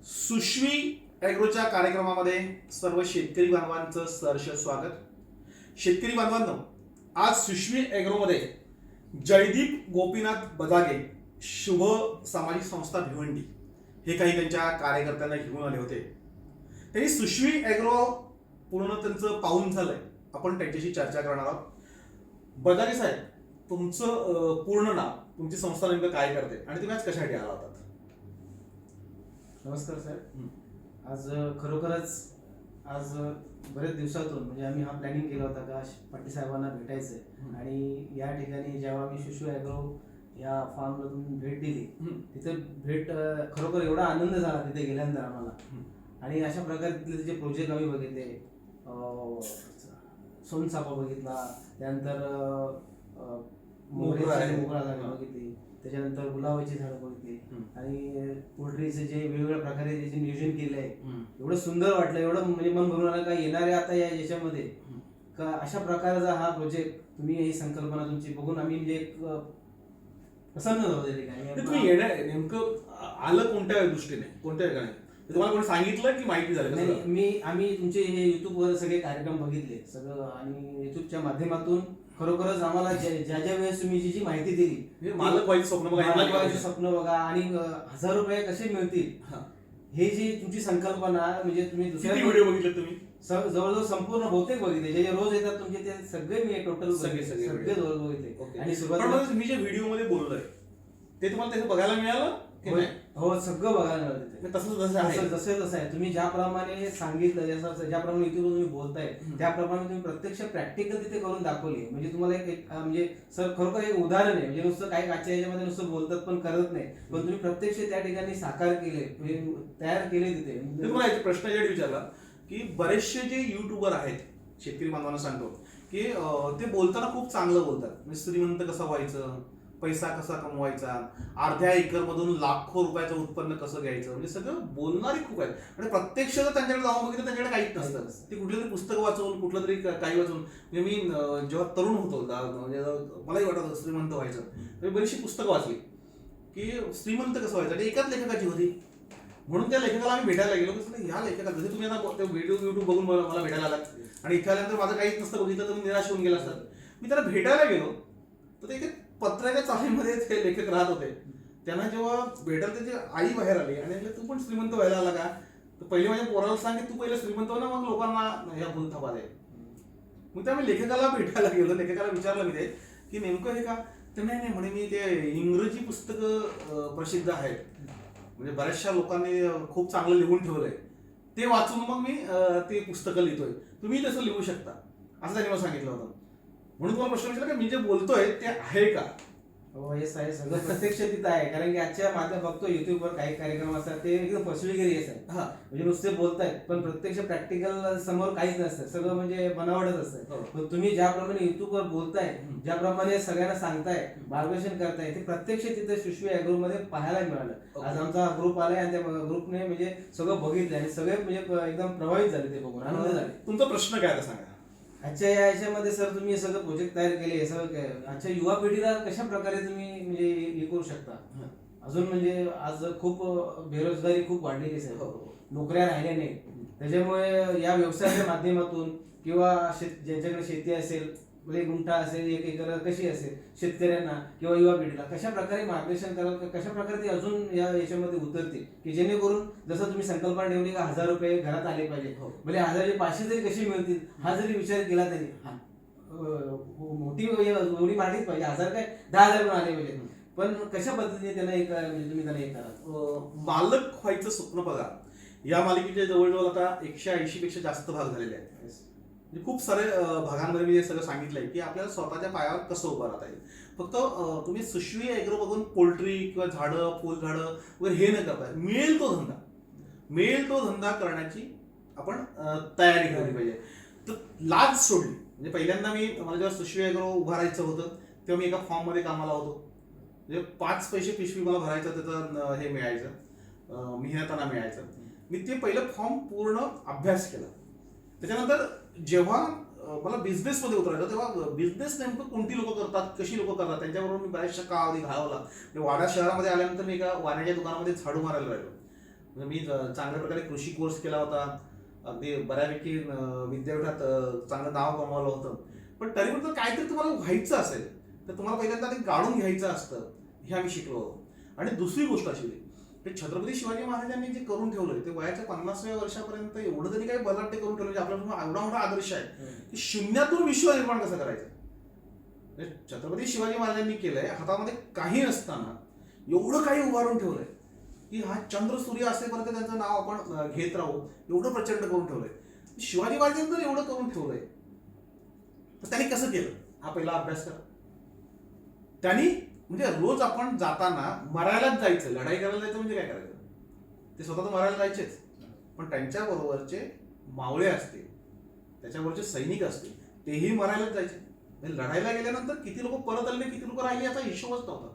सुश्वी ॲग्रोच्या कार्यक्रमामध्ये सर्व शेतकरी बांधवांचं सहर्ष स्वागत. शेतकरी बांधवांनो, आज सुश्वी ॲग्रोमध्ये जयदीप गोपीनाथ बदागे शुभ सामाजिक संस्था भिवंडी हे काही त्यांच्या कार्यकर्त्यांना घेऊन आले होते. त्यांनी सुश्वी ॲग्रो पूर्ण त्यांचं पाहून झालंय. आपण त्यांच्याशी चर्चा करणार आहोत. बदागे साहेब, तुमचं पूर्ण नाव, तुमची संस्था नेमकं काय करते आणि तुम्ही आज कशासाठी आला होतात? नमस्कार साहेब. आज खरोखरच आज बरेच दिवसातून म्हणजे आम्ही हा प्लॅनिंग केला होता का पाटील साहेबांना भेटायचंय आणि या ठिकाणी जेव्हा मी सुश्वी ॲग्रो या फार्ममधून भेट दिली तिथे भेट खरोखर एवढा आनंद झाला तिथे गेल्यानंतर आम्हाला. आणि अशा प्रकारे तिथले जे प्रोजेक्ट आम्ही बघितले, सोनचाफा बघितला, त्यानंतर मोगरा झाडं बघितली, त्याच्यानंतर गुलाबाची झाडं बघितली आणि पोल्ट्रीचे जे वेगवेगळ्या प्रकारे जे नियोजन केलंय एवढं सुंदर वाटलं. एवढं म्हणजे मन भरून आलं का येणाऱ्या आता या याच्यामध्ये का अशा प्रकारचा हा प्रोजेक्ट तुम्ही ही संकल्पना तुमची बघून आम्ही म्हणजे एक प्रसन्न झालो त्या ठिकाणी. तुम्ही येणं नेमकं आलं कोणत्या दृष्टीने, कोणत्या ठिकाणी तुम्हाला कोणी सांगितलं की माहिती झालं? नाही, आम्ही तुमचे हे युट्यूबवर सगळे कार्यक्रम बघितले सगळं आणि युट्यूबच्या माध्यमातून खरोखरच आम्हाला ज्या वेळेस तुम्ही जी माहिती दिली, मालक व्हायचं स्वप्न बघा आणि 1000 रुपये कसे मिळतील हे जी तुमची संकल्पना, म्हणजे तुम्ही दुसऱ्या व्हिडिओ बघितले तुम्ही? जवळजवळ संपूर्ण बहुतेक बघितले. जे रोज येतात तुमचे ते सगळे मी टोटल सगळे जवळ बघितले. आणि सुरुवातीला मी जे व्हिडिओ मध्ये बोललोय ते तुम्हाला त्याचं बघायला मिळालं? हो, सगळं बघायला मिळतं. जसं आहे तुम्ही ज्याप्रमाणे सांगितलं, ज्याप्रमाणे युट्यूबवर तुम्ही बोलताय त्याप्रमाणे तुम्ही प्रत्यक्ष प्रॅक्टिकल तिथे करून दाखवली. म्हणजे तुम्हाला एक म्हणजे सर खरोखर एक उदाहरण आहे. म्हणजे नुसतं काही आजच्या याच्यामध्ये नुसतं बोलतात पण करत नाही, पण तुम्ही प्रत्यक्ष त्या ठिकाणी साकार केले, म्हणजे तयार केले तिथे. तुम्हाला एक प्रश्न विचारला की बरेचसे जे युट्यूबर आहेत, शेतकरी बांधवांना सांगतो की ते बोलताना खूप चांगलं बोलतात. म्हणजे श्रीमंत कसं व्हायचं, पैसा कसा कमवायचा, अर्ध्या एकर मधून लाखो रुपयाचं उत्पन्न कसं घ्यायचं, म्हणजे सगळं बोलणारी खूप आहेत. आणि प्रत्यक्ष जर त्यांच्याकडे जाऊन बघितलं त्यांच्याकडे काहीच नसतं. ते कुठलं तरी पुस्तक वाचून, कुठलं तरी काही वाचून, म्हणजे मी जेव्हा तरुण होतो म्हणजे मलाही वाटत होतं श्रीमंत व्हायचं, मी बरीचशी पुस्तकं वाचली की श्रीमंत कसं व्हायचं. आणि एकाच लेखकाची होती, म्हणून त्या लेखकाला आम्ही भेटायला गेलो. की या लेखकाला जसे तुम्ही आता व्हिडिओ युट्यूब बघून मला भेटायला आलात आणि इथे आल्यानंतर माझं काहीच नसतं बघितलं तर मी निराश होऊन गेला असतात. मी त्याला भेटायला गेलो तर ते पत्राच्या चाळीमध्ये ते लेखक राहत होते. त्यांना जेव्हा भेटायला त्याची आई बाहेर आली आणि तू पण श्रीमंत व्हायला आला का? तर पहिले माझ्या पोराला सांग की तू पहिले श्रीमंत हो ना, मग लोकांना ह्या भूल थपा दे. मग त्या मी लेखकाला भेटायला गेलो. लेखकाला विचारलं मी ते की नेमकं हे का? तर नाही म्हणे, मी ते इंग्रजी पुस्तकं प्रसिद्ध आहेत, म्हणजे बऱ्याचशा लोकांनी खूप चांगलं लिहून ठेवलंय, ते वाचून मग मी ते पुस्तकं लिहितोय, तुम्ही तसं लिहू शकता असं त्यांनी मला सांगितलं होतं. म्हणून तुम्हाला प्रश्न विचारला की मी जे बोलतोय ते आहे का? हो, येस आहे, सगळं प्रत्यक्ष तिथं आहे. कारण की आजच्या माध्यम बघतो युट्यूबवर काही कार्यक्रम असतात ते एकदम फसवेगिरी असतात. म्हणजे नुसते बोलतायत पण प्रत्यक्ष प्रॅक्टिकल समोर काहीच नसतं, सगळं म्हणजे बनावटच असतं. पण तुम्ही ज्याप्रमाणे युट्यूबवर बोलताय, ज्याप्रमाणे सगळ्यांना सांगताय, मार्गदर्शन करताय, ते प्रत्यक्ष तिथे सुश्वी ॲग्रो मध्ये पाहायला मिळालं. आज आमचा ग्रुप आलाय आणि त्या ग्रुपने म्हणजे सगळं बघितलं आणि सगळे म्हणजे एकदम प्रभावित झाले, ते बघून आनंद झाले. तुमचा प्रश्न काय सांगा? आजच्या याच्यामध्ये सर तुम्ही सगळं प्रोजेक्ट तयार केले, हे सगळं आजच्या युवा पिढीला कशा प्रकारे तुम्ही म्हणजे हे करू शकता? अजून म्हणजे आज खूप बेरोजगारी खूप वाढलेली आहे, नोकऱ्या राहिल्या नाही. त्याच्यामुळे या व्यवसायाच्या माध्यमातून किंवा ज्यांच्याकडे शेती असेल, म्हणजे गुंठा असेल, 1 एकर कशी असेल, शेतकऱ्यांना किंवा युवा पिढीला कशा प्रकारे मार्गदर्शन कराल, कशा प्रकारे ते अजून या याच्यामध्ये उतरतील की जेणेकरून जसं तुम्ही संकल्पना ठेवली का 1000 रुपये घरात आले पाहिजे, म्हणजे 1500 जरी कशी मिळतील हा जरी विचार केला तरी मोठी एवढी मांडलीच पाहिजे. 1000 काय 10,000 पण आले पाहिजे, पण कशा पद्धतीने त्यांना एक म्हणजे तुम्ही त्यांना एक करा. मालक व्हायचं स्वप्न बघा या मालिकेच्या जवळजवळ आता 180 पेक्षा जास्त भाग झालेले आहेत. खूप सारे भागांमध्ये मी हे सगळं सांगितलंय की आपल्याला स्वतःच्या पायावर कसं उभं राहता येईल. फक्त तुम्ही सुश्वी ॲग्रो बघून पोल्ट्री किंवा झाडं, फुलझाडं वगैरे हे न करता मिळेल तो धंदा करण्याची आपण तयारी केली पाहिजे. तर लाज सोडली. म्हणजे पहिल्यांदा मला जेव्हा सुश्वी ॲग्रो उभारायचं होतं तेव्हा मी एका फॉर्ममध्ये कामाला होतो. म्हणजे 5 पैसे पिशवी मला भरायचं, त्याचं हे मिळायचं, मेहनताना मिळायचं. मी ते पहिलं फॉर्म पूर्ण अभ्यास केला. त्याच्यानंतर जेव्हा मला बिझनेसमध्ये उतरायचं तेव्हा बिझनेस नेमकं कोणती लोक करतात, कशी लोक करतात, त्यांच्याबरोबर मी बऱ्याचशा कालावधी घालवला. वाडा शहरामध्ये आल्यानंतर मी एका वाण्याच्या दुकानामध्ये झाडू मारायला राहिलो. म्हणजे मी चांगल्या प्रकारे कृषी कोर्स केला होता, अगदी बऱ्यापैकी विद्यापीठात चांगलं नाव कमावलं होतं, पण तरी पण जर काहीतरी तुम्हाला व्हायचं असेल तर तुम्हाला पहिल्यांदा ते गाडून घ्यायचं असतं, हे आम्ही शिकलो होतो. आणि दुसरी गोष्ट अशी की छत्रपती शिवाजी महाराजांनी जे करून ठेवलंय ते वयाच्या 50व्या वर्षापर्यंत एवढं जरी काही बलाढ्य करून ठेवलं, आपल्याला एवढा मोठा आदर्श आहे की शून्यातून विश्व निर्माण कसं करायचं. म्हणजे छत्रपती शिवाजी महाराजांनी केलंय, हातामध्ये काही नसताना एवढं काही उभारून ठेवलंय की हा चंद्र सूर्य असेपर्यंत त्यांचं नाव आपण घेत राहू, एवढं प्रचंड करून ठेवलंय. शिवाजी महाराजांनी जर एवढं करून ठेवलंय तर त्यांनी कसं केलं, हा पहिला अभ्यास करा. त्यांनी म्हणजे रोज आपण जाताना मरायलाच जायचं, लढाई करायला जायचं म्हणजे काय करायचं, ते स्वतः तर मरायला जायचेच, पण त्यांच्या बरोबरचे मावळे असतील, त्याच्याबरोबरचे सैनिक असतील, तेही मरायलाच जायचे. म्हणजे लढायला गेल्यानंतर किती लोक परत आले, किती लोक राहिले याचा हिशोबच नव्हता.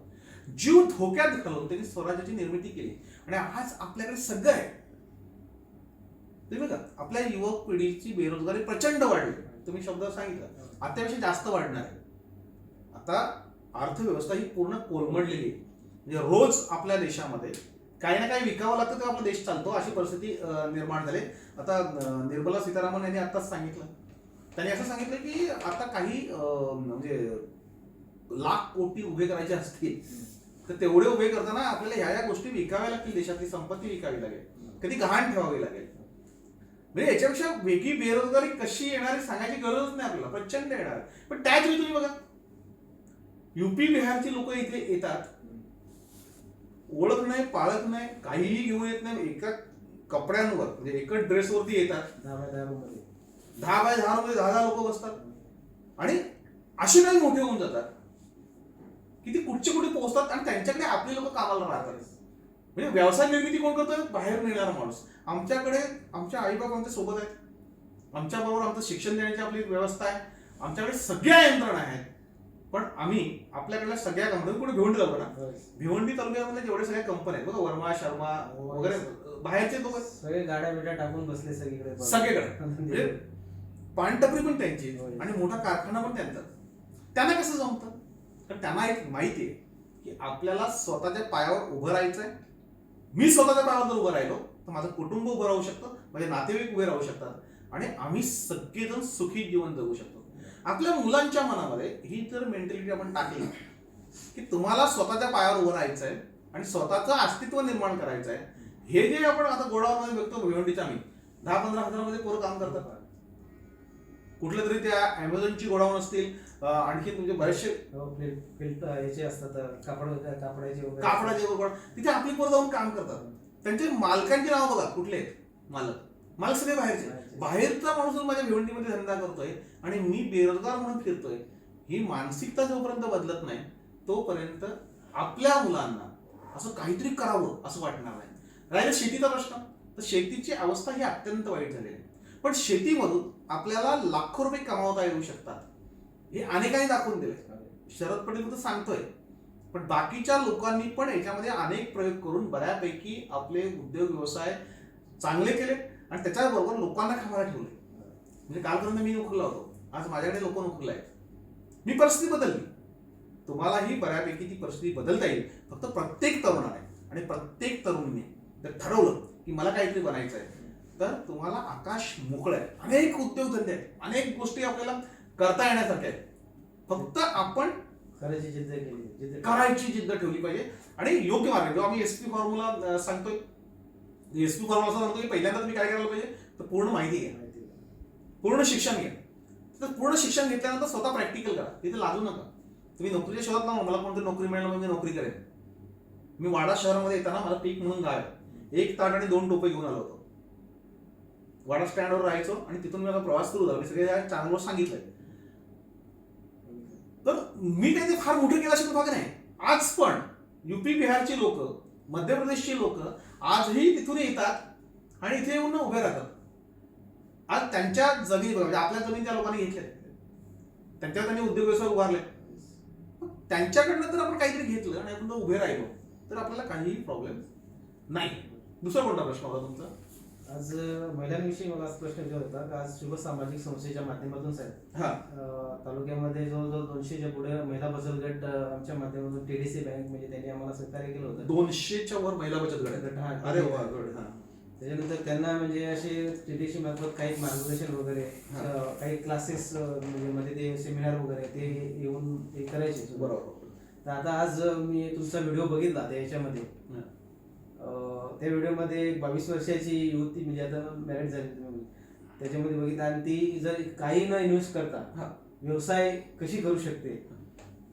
जीव धोक्यात घालून त्यांनी स्वराज्याची निर्मिती केली. आणि आज आपल्याकडे सगळं आहे. तुम्ही बघा, आपल्या युवक पिढीची बेरोजगारी प्रचंड वाढली, तुम्ही शब्द सांगितलं, आतापेक्षा जास्त वाढणार आहे. आता अर्थव्यवस्था ही पूर्ण कोलमडलेली आहे. म्हणजे रोज आपल्या देशामध्ये काही ना काही विकावं लागतं तेव्हा आपला देश चालतो, अशी परिस्थिती निर्माण झाली. आता निर्मला सीतारामन यांनी आताच सांगितलं, त्यांनी असं सांगितलं की आता काही म्हणजे लाख कोटी उभे करायचे असतील तर तेवढे उभे करताना आपल्याला ह्या गोष्टी विकाव्या लागतील, देशातली संपत्ती विकावी लागेल, कधी गहाण ठेवावी लागेल. म्हणजे याच्यापेक्षा वेगळी बेरोजगारी कशी येणार सांगायची गरजच नाही आपल्याला, प्रचंड येणार. पण त्याच वेळी तुम्ही बघा, युपी बिहारची लोक इथे येतात, ओळख नाही, पाळख नाही, काहीही घेऊन येत नाही, एका कपड्यांवर म्हणजे एकच ड्रेसवरती येतात, 10 बाय 10 मध्ये 10 लोक बसतात आणि असे काही मोठे होऊन जातात की ती कुठचे कुठे पोहोचतात आणि त्यांच्याकडे आपली लोक कामाला राहतात. म्हणजे व्यवसाय निर्मिती कोण करतोय, बाहेर नेणारा माणूस. आमच्याकडे आमच्या आईबाप आमच्या सोबत आहेत, आमच्या बरोबर आमचं शिक्षण देण्याची आपली व्यवस्था आहे, आमच्याकडे सगळ्या यंत्रणा आहेत, पण आम्ही आपल्याकडल्या सगळ्या कंपन्या कुठे भिवंडी जातो ना, भिवंडी तालुक्यामध्ये जेवढे सगळ्या कंपन्या आहेत बघा, वर्मा शर्मा वगैरे बाहेरचे लोक सगळे गाड्या बिड्या टाकून बसले सगळीकडे सगळीकडे. पानटपरी पण त्यांची आणि मोठा कारखाना पण त्यांचा. त्यांना कसं जमतं, कारण त्यांना एक माहिती आहे की आपल्याला स्वतःच्या पायावर उभं राहायचंय. मी स्वतःच्या पायावर जर उभं राहिलो तर माझं कुटुंब उभं राहू शकतं, माझे नातेवाईक उभे राहू शकतात आणि आम्ही सगळेजण सुखी जीवन जगू शकतो. आपल्या मुलांच्या मनामध्ये ही जर मेंटॅलिटी आपण टाकली की तुम्हाला स्वतःच्या पायावर उभं राहायचंय आणि स्वतःचं अस्तित्व निर्माण करायचंय, हे जे आपण आता गोडावरमध्ये बघतो भिवंडीचा, आम्ही 10-15 हजारामध्ये पोरं काम करतात. कुठल्या तरी त्या अमेझॉनची गोडाऊन असतील, आणखी तुमचे बरेचसे याचे असतात कापडाचे गोडाऊन, तिथे आपली पोरं जाऊन काम करतात. त्यांचे मालकांची नावं बघा, कुठले आहेत मालक सगळे बाहेरचे. बाहेरचा माणूस माझ्या भिवंडीमध्ये धंदा करतोय आणि मी बेरोजगार म्हणून फिरतोय, ही मानसिकता जोपर्यंत बदलत नाही तोपर्यंत आपल्या मुलांना असं काहीतरी करावं असं वाटणार नाही. राहिला शेतीचा प्रश्न, तर शेतीची अवस्था ही अत्यंत वाईट झालेली आहे. पण शेतीमधून आपल्याला लाखो रुपये कमावता येऊ शकतात, हे अनेकांनी दाखवून दिले. शरद पटेल तर सांगतोय, पण बाकीच्या लोकांनी पण याच्यामध्ये अनेक प्रयोग करून बऱ्यापैकी आपले उद्योग व्यवसाय चांगले केले आणि त्याच्याबरोबर लोकांना कामाला ठेवले. म्हणजे कालपर्यंत मी नोकरीला होतो, आज माझ्याकडे लोक नोकरीला आहेत. मी परिस्थिती बदलली, तुम्हालाही बऱ्यापैकी ती परिस्थिती बदलता येईल. फक्त प्रत्येक तरुणाने आणि प्रत्येक तरुणीने जर ठरवलं की मला काहीतरी बनायचं आहे तर तुम्हाला आकाश मोकळं आहे. अनेक उद्योगधंदे आहेत, अनेक गोष्टी आपल्याला करता येण्यासारख्या आहेत. फक्त आपण करायची जिद्द ठेवली पाहिजे आणि योग्य मार्ग. जेव्हा आम्ही एसपी फॉर्म्युला सांगतोय, एसपी फॉर्म्युला असं सांगतोय की पहिल्यांदा तुम्ही काय करायला पाहिजे, तर पूर्ण माहिती घ्या, पूर्ण शिक्षण घ्या. तर पूर्ण शिक्षण घेतल्यानंतर स्वतः प्रॅक्टिकल करा, तिथे लाजू नका. तुम्ही नोकरीच्या शोधात ना, मला कोणती नोकरी मिळाली म्हणजे नोकरी करेन. मी वाडा शहरामध्ये येताना मला पीक म्हणून गाव आहे, 1 ताट आणि 2 टोपे घेऊन आलो होतो. वाडा स्टँडवर राहायचो आणि तिथून मी प्रवास सुरू झाला, मी सगळे चॅनलवर सांगितलंय. तर मी काही फार मोठे केलं अशी भाग नाही. आज पण युपी बिहारची लोक, मध्य प्रदेशची लोक आजही तिथून येतात आणि इथे येऊन उभे राहतात. आज त्यांच्या जमीन, म्हणजे आपल्या जमीन त्या लोकांनी घेतल्या, त्यांच्यावर त्यांनी उद्योग व्यवसाय उभारले. त्यांच्याकडनं जर आपण काहीतरी घेतलं आणि आपण उभे राहिलो तर आपल्याला काहीही प्रॉब्लेम नाही. दुसरा कोणता प्रश्न होता तुमचा? आज महिलांविषयी मला आज प्रश्न विचारत होता की आज शुभ सामाजिक संस्थेच्या माध्यमातून साहेब हा तालुक्यामध्ये जवळजवळ 200च्या पुढे महिला बचत गट आमच्या माध्यमातून TDC बँक म्हणजे त्यांनी आम्हाला सहकार्य केलं होतं. 200च्या वर महिला बचत गट आहेत. हा, अरे वा गुड. हा त्याच्यानंतर त्यांना म्हणजे असे TDC मार्फत काही मार्गदर्शन वगैरे हा. काही क्लासेस म्हणजे मध्ये ते सेमिनार वगैरे ते येऊन ते करायचे. बरोबर. तर आता आज मी तुमचा व्हिडिओ बघितला त्या याच्यामध्ये हा. त्या व्हिडिओमध्ये एक 22 वर्षाची युवती म्हणजे आता मॅरेज झाली तुम्ही त्याच्यामध्ये बघितलं आणि ती जर काही न इन्व्हेस्ट करता हा. व्यवसाय कशी करू शकते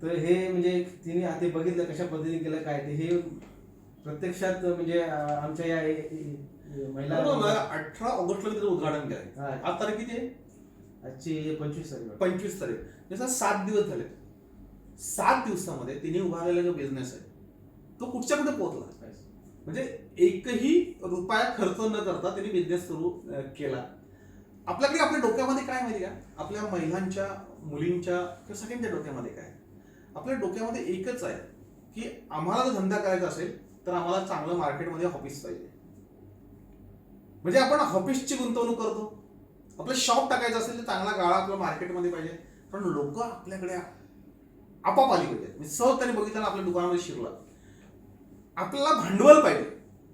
तर हे म्हणजे तिने ते बघितलं कशा पद्धतीने केलं काय ते हे प्रत्यक्षात म्हणजे आमच्या या महिला 18 ऑगस्टला मी त्याचं उद्घाटन केलं. हा. आज तारीख किती आहे? आजची 25 तारीख 25 तारीख. जसा 7 दिवस झाले. 7 दिवसामध्ये तिने उभारलेला जो बिझनेस आहे तो कुठच्या कुठे पोहोचला. म्हणजे एकही रुपया खर्च न करता त्यांनी बिझनेस सुरू केला. आपल्याकडे आपल्या डोक्यामध्ये काय माहिती का, आपल्या महिलांच्या मुलींच्या किंवा सगळ्यांच्या डोक्यामध्ये काय, आपल्या डोक्यामध्ये एकच आहे की आम्हाला जर धंदा करायचा असेल तर आम्हाला चांगलं मार्केटमध्ये ऑफिस पाहिजे. म्हणजे आपण ऑफिसची गुंतवणूक करतो. आपलं शॉप टाकायचं असेल तर चांगला गाळा आपल्या मार्केटमध्ये पाहिजे. पण लोक आपल्याकडे आपाप आली पाहिजे. सहज त्यांनी बघितलं आपल्या दुकानामध्ये शिरला. आपल्याला भांडवल पाहिजे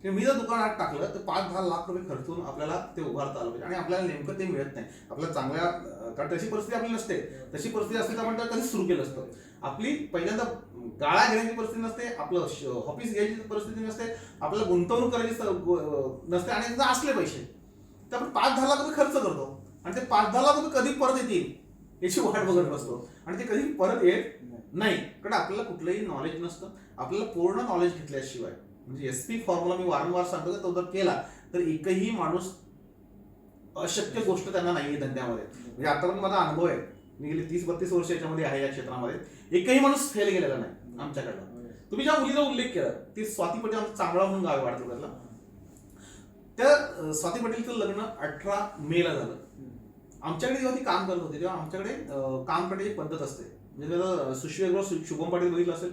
की मी जर दुकान आत टाकलं तर 5-10 लाख रुपये खर्चून आपल्याला ते उभारता आलं पाहिजे. आणि आपल्याला नेमकं ते मिळत नाही. आपल्याला चांगल्या कारण तशी परिस्थिती आपली नसते. तशी परिस्थिती असते तर आपण तर कधीच सुरू केलं असतं. आपली पहिल्यांदा गाळा घेण्याची परिस्थिती नसते, आपलं ऑफिस घ्यायची परिस्थिती नसते, आपल्याला गुंतवणूक करायची नसते. आणि जर असले पैसे तर आपण 5-10 लाख रुपये खर्च करतो आणि ते 5-10 लाख रुपये कधी परत येतील याची वाट बघत बसतो आणि ते कधी परत येत नाही. कारण आपल्याला कुठलंही नॉलेज नसतं. आपल्याला पूर्ण नॉलेज घेतल्याशिवाय म्हणजे SP फॉर्म्युला मी वारंवार सांगतो की तो जर केला तर एकही माणूस अशक्य गोष्ट त्यांना नाहीये धंद्यामध्ये. म्हणजे आता माझा अनुभव आहे, मी गेली 30-32 वर्ष याच्यामध्ये आहे या क्षेत्रामध्ये. एकही माणूस फेल गेलेला नाही आमच्याकडला. तुम्ही ज्या मुलीचा उल्लेख केला ती स्वाती पटेल, आमचं चांगला म्हणून गाव वाढतो त्यातला. त्या स्वाती पटेलचं लग्न 18 मेला झालं. आमच्याकडे जेव्हा ती काम करत होती तेव्हा आमच्याकडे काम करण्याची पद्धत असते. म्हणजे त्याला सुशिवेगळं शुभम पाटील बघितलं असेल.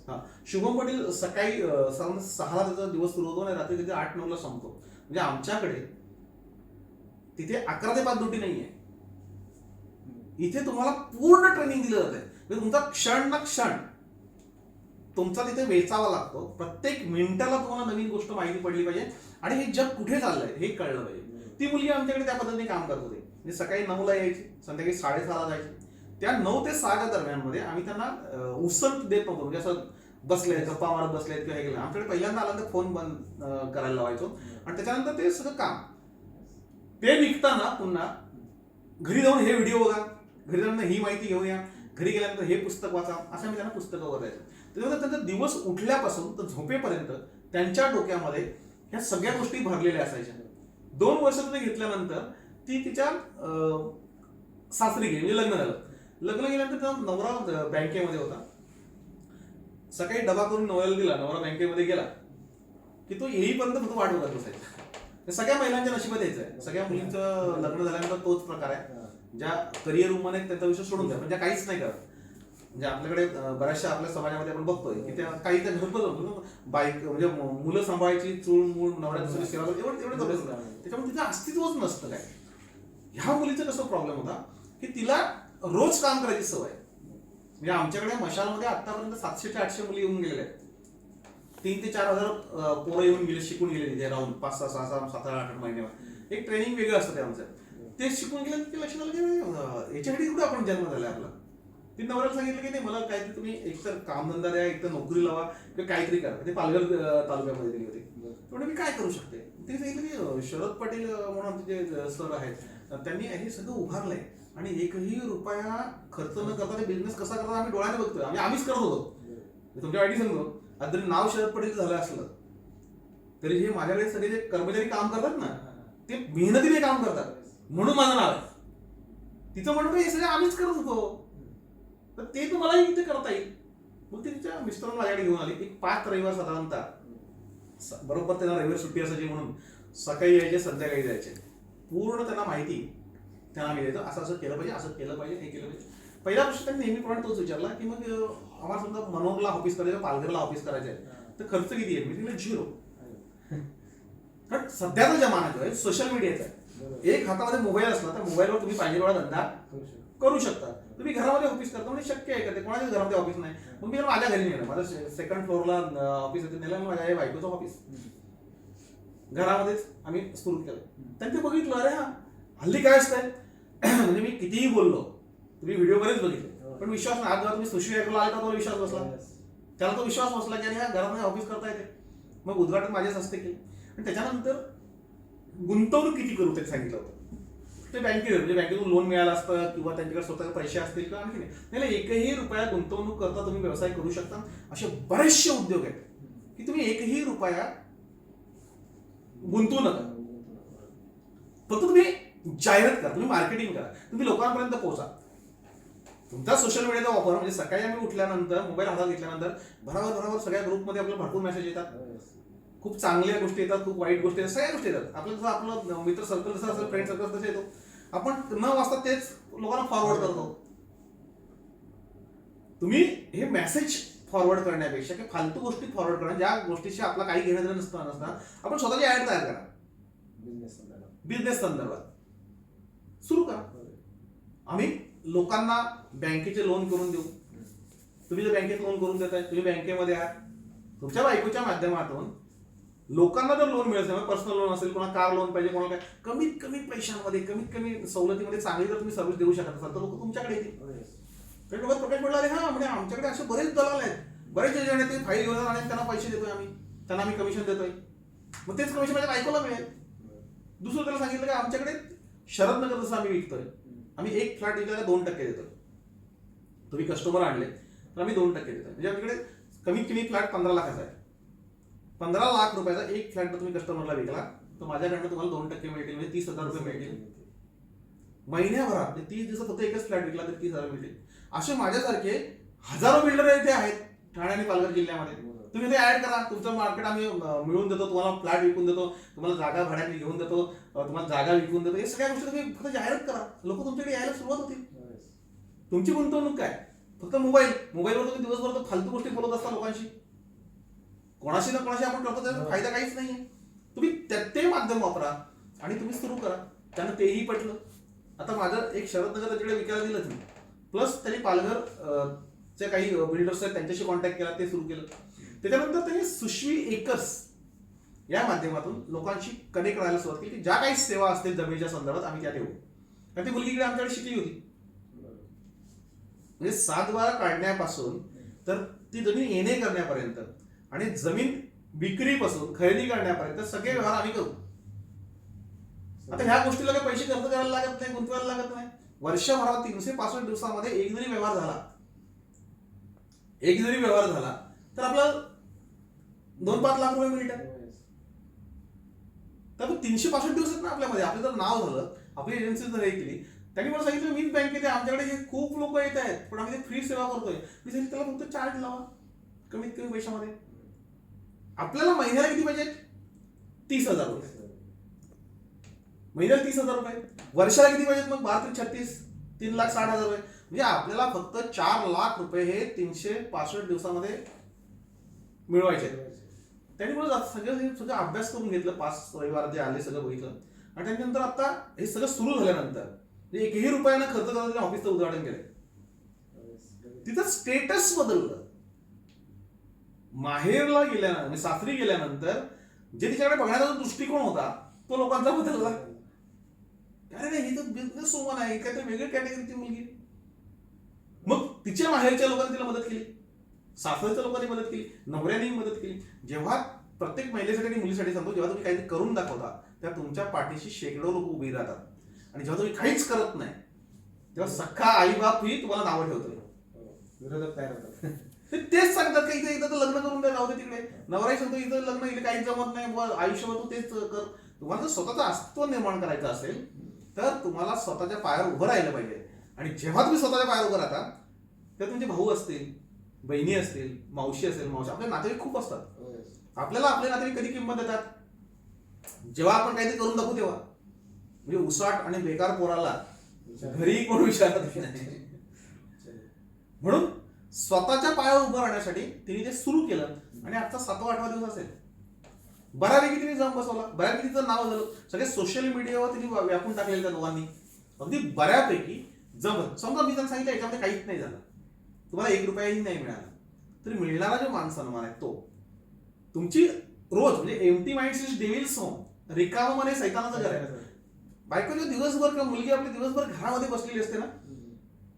हा, शुभम पाटील सकाळी 6ला त्याचा दिवस सुरू होतो आणि रात्री तिथे 8-9ला संपतो. म्हणजे आमच्याकडे तिथे 11 ते 5 ड्युटी नाहीये. इथे तुम्हाला पूर्ण ट्रेनिंग दिलं जात आहे. म्हणजे तुमचा क्षण ना क्षण तुमचा तिथे वेचावा लागतो. प्रत्येक मिनिटाला तुम्हाला नवीन गोष्ट माहिती पडली पाहिजे आणि हे जग कुठे चाललंय हे कळलं पाहिजे. ती मुलगी आमच्याकडे त्या पद्धतीने काम करत होती. म्हणजे सकाळी 9ला यायची, संध्याकाळी 6:30ला जायची. त्या 9 ते 6च्या दरम्यानमध्ये आम्ही त्यांना उसळ देत नव्हतो. म्हणजे असं बसले गप्पा मारत बसलेत किंवा हे केलं. आमच्याकडे पहिल्यांदा आल्यानंतर फोन बंद करायला लावायचो आणि त्याच्यानंतर ते सगळं काम ते निघताना पुन्हा घरी जाऊन हे व्हिडिओ बघा, घरी जाऊन ही माहिती घेऊया, घरी गेल्यानंतर हे पुस्तक वाचा, असं मी त्यांना पुस्तकं वगैरे. त्याच्यानंतर त्यांचा दिवस उठल्यापासून तर झोपेपर्यंत त्यांच्या डोक्यामध्ये ह्या सगळ्या गोष्टी भरलेल्या असायच्या. 2 वर्ष तुम्ही घेतल्यानंतर ती तिच्या सासरी गेली. म्हणजे लग्न झालं. लग्न गेल्यानंतर त्याचा नवरा बँकेमध्ये होता. सकाळी डबा करून नवऱ्याला दिला, नवरा बँकेमध्ये गेला की तो येईपर्यंत फक्त वाट बघत बसायचा. सगळ्या महिलांच्या नशिबात यायचं आहे. सगळ्या मुलींचं लग्न झाल्यानंतर तोच प्रकार आहे. ज्या करिअर वुमन आहेत त्यांचा विषय सोडून द्या, म्हणजे काहीच नाही करत. म्हणजे आपल्याकडे बऱ्याचशा आपल्या समाजामध्ये आपण बघतोय की त्या काही त्या घरपत बाईक म्हणजे मुलं सांभाळायची चूळ मूळ नवऱ्याची सेवा करत एवढं त्याच्यामुळे तिचं अस्तित्वच नसतं काय. ह्या मुलीचा कसा प्रॉब्लेम होता की तिला रोज काम करायची सवय. म्हणजे आमच्याकडे मशालमध्ये आतापर्यंत 700 ते 800 मुली येऊन गेलेल्या आहेत. 3 ते 4 हजार पोरं येऊन गेले, शिकून गेले तिथे राहून 5-6, 6, 7, 8 महिन्यावर. एक ट्रेनिंग वेगळं असतं ते आमचं. ते शिकून गेलं की लक्षात आलं की याच्यासाठी कुठे आपण जन्म झालाय आपला. ती नवऱ्याला सांगितलं की नाही मला काहीतरी तुम्ही एकतर कामधंदा द्या, एकतर नोकरी लावा किंवा काहीतरी करा. ते पालघर तालुक्यामध्ये दिली होती. म्हणजे मी काय करू शकते. ते सांगितलं की शरद पाटील म्हणून आमचे जे सर आहेत त्यांनी हे सगळं उभारलंय आणि एकही रुपया खर्च न करता ते बिझनेस कसा करतात आम्ही डोळ्याने बघतोय. आम्हीच करत होतो. तुमच्या आयडी सांगतो, आता जरी नाव शरद पटेल झालं असलं तरी हे माझ्याकडे सगळे जे कर्मचारी काम करतात ना ते मेहनतीने काम करतात म्हणून माझं नाव आहे. तिचं म्हणून हे सगळं आम्हीच करत होतो. तर ते तुम्हाला इथे करता येईल. मग ते तिच्या मिस्टरांना माझ्याकडे घेऊन आली. एक 5 रविवार साधारणतः बरोबर त्यांना रविवार सुट्टी असायची म्हणून सकाळी यायचे संध्याकाळी जायचे. पूर्ण त्यांना माहिती त्यांना मी द्यायचं, असं असं केलं पाहिजे, असं केलं पाहिजे, हे केलं पाहिजे. पहिल्या वर्षी त्यांनी नेहमीप्रमाणे तोच विचारला की मग आम्हाला समजा मनोरला ऑफिस करायचं, पालघरला ऑफिस करायचं आहे तर खर्च किती आहे. मी तिला 0. कारण सध्याचा जमाना जो आहे सोशल मीडियाचा आहे. बरोबर. एक हातामध्ये मोबाईल असला तर मोबाईलवर तुम्ही पाहिजे तेवढा धंदा करू शकतो. करू शकता. तुम्ही घरामध्ये ऑफिस करता म्हणजे शक्य आहे का ते? कोणाच्याच घरामध्ये ऑफिस नाही. मग मी माझ्या घरी नेलं, माझं सेकंड फ्लोअरला ऑफिस होते, नेलं मी माझ्या बायकोचं ऑफिस घरामध्येच आम्ही सुरू केलं. त्यांनी ते बघितलं, अरे हा हल्ली काय असतंय म्हणजे मी कितीही बोललो, तुम्ही व्हिडिओ बरेच बघितले पण विश्वास नाही. आज जेव्हा तुम्ही सुशी ऍग्रोला आला तर विश्वास बसला, त्याला तो विश्वास बसला की अरे ह्या घरामध्ये ऑफिस करता येते. मग उद्घाटन माझ्याच हस्ते केले आणि त्याच्यानंतर गुंतवणूक किती करू ते सांगितलं होतं. ते बँकेत म्हणजे बँकेतून लोन मिळालं असतं किंवा त्यांच्याकडे स्वतःचे पैसे असतील किंवा आणखी नाही, एकही रुपया गुंतवणूक करता तुम्ही व्यवसाय करू शकता. असे बरेचसे उद्योग आहेत की तुम्ही एकही रुपया गुंतवू नका, फक्त तुम्ही जाहिरात करा, तुम्ही मार्केटिंग करा, तुम्ही लोकांपर्यंत पोहोचा. तुमचा सोशल मीडियाचा वापर म्हणजे सकाळी आम्ही उठल्यानंतर मोबाईल हातात घेतल्यानंतर भराभर सगळ्या ग्रुपमध्ये आपल्याला भरपूर मेसेज येतात. खूप चांगल्या गोष्टी येतात, खूप वाईट गोष्टी येतात, सगळ्या गोष्टी येतात. आपलं जसं आपलं मित्र सर्कल जसं असेल, फ्रेंड सर्कल तसं येतो. आपण न वाचता तेच लोकांना फॉरवर्ड करतो. तुम्ही हे मेसेज फॉरवर्ड करण्यापेक्षा किंवा फालतू गोष्टी फॉरवर्ड करा, ज्या गोष्टीशी आपला काही घेणं देणं नसतं आपण स्वतःची ऍड तयार करा. बिझनेस संदर्भात सुरू करा. आम्ही लोकांना बँकेचे लोन करून देऊ. तुम्ही जर बँकेत लोन करून देताय, तुम्ही बँकेमध्ये आहात, तुमच्या बायकोच्या माध्यमातून लोकांना जर लोन मिळत नाही, पर्सनल लोन असेल, कोणा कार लोन पाहिजे, कोणाला काय, कमीत कमी पैशांमध्ये कमीत कमी सवलतीमध्ये चांगली जर तुम्ही सर्व्हिस देऊ शकत असाल तर लोक तुमच्याकडे येतील. काही लोक प्रकाश पडला, अरे हा म्हणजे आमच्याकडे असे बरेच दलाल आहेत, बरेच एजंट आहेत, ते फाईल घेऊन आणि त्यांना पैसे देतोय आम्ही, त्यांना आम्ही कमिशन देतोय, मग तेच कमिशन माझ्या बायकोला मिळेल. दुसरं त्याला सांगितलं की आमच्याकडे शरदनगर जसं आम्ही विकतोय, आम्ही एक फ्लॅट विकायला 2% देतोय. तुम्ही कस्टमर आणले तर आम्ही 2% देतोय. म्हणजे आमच्याकडे कमीत कमी फ्लॅट 15 लाखाचा आहे. 15 लाख रुपयाचा एक फ्लॅट जर तुम्ही कस्टमरला विकला तर माझ्याकडनं तुम्हाला 2% मिळतील, म्हणजे 30,000 रुपये मिळतील महिन्याभरात. म्हणजे 30 दिवसात फक्त एकच फ्लॅट विकला तर 30,000 मिळतील. असे माझ्यासारखे हजारो बिल्डर इथे आहेत ठाणे आणि पालघर जिल्ह्यामध्ये. तुम्ही ते ऍड करा, तुमचं मार्केट आम्ही मिळवून देतो, तुम्हाला फ्लॅट विकून देतो, तुम्हाला जागा भाड्याने घेऊन देतो, तुम्हाला जागा विकून देतो. हे सगळ्या गोष्टी तुम्ही फक्त जाहिरात करा, लोक तुमच्याकडे यायला सुरुवात होतील. तुमची गुंतवणूक काय? फक्त मोबाईलवर तुम्ही दिवसभर फालतू गोष्टी बोलत असता लोकांशी, कोणाशी ना कोणाशी आपण करतो, त्याचा फायदा काहीच नाहीये. तुम्ही ते माध्यम वापरा आणि तुम्ही सुरू करा. त्यांना तेही पटलं. आता माझं एक शरदनगर त्याच्याकडे विकायला दिलं तुम्ही, प्लस त्यांनी पालघर चे काही बिल्डर्स आहेत त्यांच्याशी कॉन्टॅक्ट केला, ते सुरू केलं. त्याच्यानंतर त्यांनी सुश्वी एकर्स या माध्यमातून लोकांशी कनेक्ट करायला सुरुवात केली की ज्या काही सेवा असतील जमिनीच्या संदर्भात आम्ही त्या देऊ. कारण ती मुलगीकडे आमच्याकडे शिकली होती. म्हणजे 7/12 काढण्यापासून तर ती जमीन येणे करण्यापर्यंत आणि जमीन विक्रीपासून खरेदी करण्यापर्यंत सगळे व्यवहार आम्ही करू. आता ह्या गोष्टीला काही पैसे खर्च करायला लागत नाही, गुंतवायला लागत नाही. वर्षभरात 365 दिवसामध्ये एक जरी व्यवहार झाला तर आपल्याला 2-5 लाख रुपये मिळतात. तर 365 दिवस आहेत ना आपल्यामध्ये. आपलं जर नाव झालं, आपली एजन्सी जर हे केली, त्यांनी मला सांगितलं मीच बँकेत आहे, आमच्याकडे हे खूप लोक येत आहेत पण आम्ही ते फ्री सेवा करतोय. मी सांगितलं त्याला फक्त चार्ज लावा कमीत कमी पैशामध्ये. आपल्याला महिन्याला किती पाहिजे? 30,000 रुपये. महिन्याला 30,000 रुपये. वर्षाला किती पाहिजेत मग? 12-36 3,60,000 रुपये. म्हणजे आपल्याला फक्त 4 लाख रुपये हे 365 दिवसामध्ये मिळवायचे. त्यांनी मला सगळं अभ्यास करून घेतलं, 5 रविवार जे आले सगळं बघितलं आणि त्यानंतर आता हे सगळं सुरू झाल्यानंतर एकही रुपयानं खर्च करता त्यांनी ऑफिसचं उद्घाटन केलं. तिथं स्टेटस बदललं. माहेरला गेल्यानंतर म्हणजे सासरी गेल्यानंतर जे तिच्याकडे बघण्याचा दृष्टिकोन होता तो लोकांचा बदलला. अरे नाही, ही तर बिझनेस वुमन आहे, काहीतरी वेगळी कॅटेगरीची मुलगी. मग तिच्या माहेरच्या लोकांनी तिला मदत केली, सासरच्या लोकांनी मदत केली, नवऱ्यानेही मदत केली. जेव्हा प्रत्येक महिलेसाठी आणि मुलीसाठी सांगतो, जेव्हा तुम्ही काहीतरी करून दाखवता तेव्हा तुमच्या पाठीशी शेकडो लोक उभी राहतात. आणि जेव्हा तुम्ही काहीच करत नाही तेव्हा सख्खा आई बाप ही तुम्हाला नावं ठेवतो, विरोधक तयार होतात. तेच सांगतात की इथं तर लग्न करून द्या, जाऊ दे तिकडे. नवराही सांगतो इथं लग्न इथे काहीच जमत नाही, आयुष्यभर तू तेच कर. तुम्हाला जर स्वतःचं अस्तित्व निर्माण करायचं असेल तर तुम्हाला स्वतःच्या पायावर उभं राहिलं पाहिजे. आणि जेव्हा तुम्ही स्वतःच्या पायावर उभं राहता तेव्हा तुमचे भाऊ असतील, बहिणी असतील, मावशी असेल, आपले नातेवाईक खूप असतात. आपल्याला आपले नातेवाईक कधी किंमत देतात? जेव्हा आपण काहीतरी करून दाखवू तेव्हा. म्हणजे उसाट आणि बेकार पोराला घरी कोण विचारत नाही. म्हणून स्वतःच्या पायावर उभं राहण्यासाठी तिने ते सुरू केलं आणि आजचा 7वा-8वा दिवस असेल. बऱ्यापैकी तिने जम बसवला, बऱ्यापैकी तिचं नाव झालं, सगळे सोशल मीडियावर तिने व्यापून टाकलेलं त्या दोघांनी. अगदी बऱ्यापैकी जमत. समजा मी त्यांना सांगितलं याच्यामध्ये काहीच नाही झालं, तुम्हाला 1 रुपयाही नाही मिळाला, तरी मिळणारा जो मान सन्मान आहे तो तुमची रोज म्हणजे empty minds is devil's home, रिकामं मन हे सैतानाचं घर आहे. बायको जेव्हा दिवसभर किंवा मुलगी आपली दिवसभर घरामध्ये बसलेली असते ना,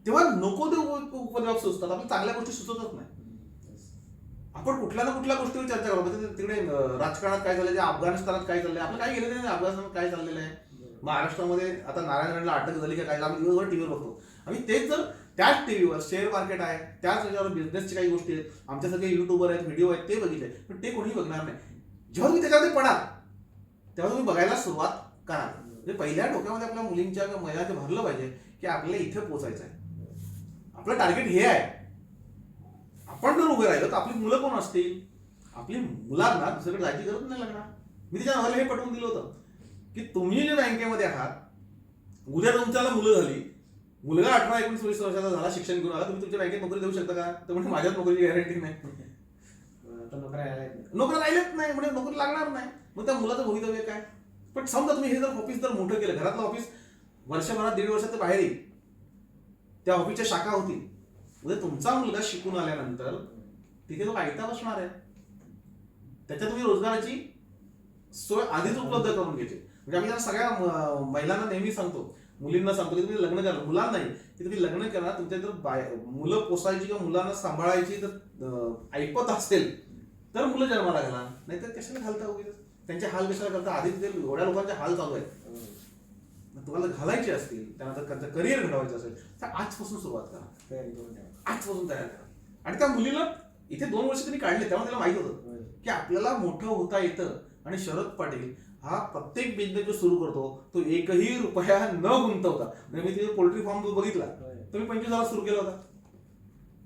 तेव्हा नको ते उपद्रव सुचतात, आपल्या चांगल्या गोष्टी सुचतच नाही. आपण कुठल्या ना कुठल्या गोष्टीवर चर्चा करतो. तिकडे राजकारणात काय झालं, अफगाणिस्तानात काय चाललंय, आपलं काय गेलं नाही, अफगाणिस्तानात काय चाललेलं आहे, महाराष्ट्रामध्ये आता नारायण राणेला अटक झाली का काय, आम्ही दिवसभर टीव्हीवर बघतो. आम्ही तेच जर त्याच टीव्हीवर शेअर मार्केट आहे, त्याच याच्यावर बिझनेसची काही गोष्टी आहेत, आमच्यासारखे युट्यूबर आहेत, व्हिडिओ आहेत, ते बघितले, पण ते कोणीही बघणार नाही. जेव्हा तुम्ही त्याच्यामध्ये पडाल तेव्हा तुम्ही बघायला सुरुवात करा. म्हणजे पहिल्या डोक्यामध्ये आपल्या मुलींच्या किंवा महिलांच्या भरलं पाहिजे की आपल्याला इथे पोहोचायचं आहे, आपलं टार्गेट हे आहे. आपण जर उभे राहिलो तर आपली मुलं कोण असतील, आपली मुलांना दुसरीकडे जायची गरज नाही लागणार. मी तिच्या नावाला हे पटवून दिलं होतं की तुम्ही जे बँकेमध्ये आहात, उद्या तुमच्याला मुलं झाली, मुलगा 18-19 वर्षाचा झाला, शिक्षण घेऊन आला, तुम्ही तुमच्या बँकेत नोकरी देऊ शकता का? तर म्हणजे माझ्याच नोकरीची गॅरंटी नाही, नोकऱ्या राहिल्याच नाही, म्हणजे नोकरी लागणार नाही. मग त्या मुलाचं भवितव्य काय? पण समजा तुम्ही हे जर ऑफिस जर मोठं केलं, घरातलं ऑफिस वर्षभरात 1.5 वर्षात ते बाहेर येईल, त्या ऑफिसच्या शाखा होतील, उद्या तुमचा मुलगा शिकून आल्यानंतर तिथे तो आयता बसणार आहे, त्याच्यात तुम्ही रोजगाराची सोय आधीच उपलब्ध करून घ्यायची. म्हणजे आम्ही सगळ्या महिलांना नेहमी सांगतो, मुलींना सांगतो की तुम्ही लग्न करा, मुलांना नाही की तुम्ही लग्न करा, तुमच्या जर मुलं पोसायची किंवा मुलांना सांभाळायची जर ऐपत असेल तर मुलं जन्माला घाला, नाही तर कशाला घालता, उगीच त्यांचे हाल कशाला करता. आधीच ते एवढ्या लोकांचे हाल चालू आहेत, तुम्हाला घालायचे असतील, त्यानंतर त्यांचं करिअर घडवायचं असेल तर आजपासून सुरुवात करा, आजपासून तयार करा. आणि त्या मुलीला इथे 2 वर्ष त्यांनी काढले, तेव्हा त्याला माहित होतं की आपल्याला मोठं होता येतं. आणि शरद पाटील हा प्रत्येक बिझनेस जो सुरू करतो तो 1ही रुपया न गुंतवता, म्हणजे मी तिथे पोल्ट्री फार्म जो बघितला तो मी 25,000 सुरू केला होता,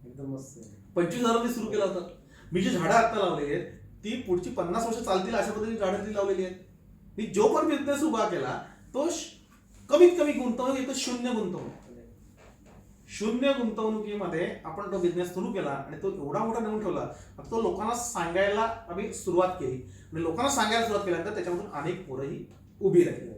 एकदम मस्त 25,000 सुरू केला होता. मी जी झाडं आता लावलेली आहेत ती पुढची 50 वर्ष चालतील अशा पद्धतीने झाडं ती लावलेली आहेत. मी जो पण बिझनेस उभा केला तो कमीत कमी गुंतवणूक, येतो 0 गुंतवणूक. 0 गुंतवणुकीमध्ये आपण तो बिझनेस सुरू केला आणि तो एवढा मोठा नेऊन ठेवला. तो लोकांना सांगायला आम्ही सुरुवात केली आणि लोकांना सांगायला सुरुवात केल्यानंतर त्याच्यामधून अनेक पोरंही उभी राहिली.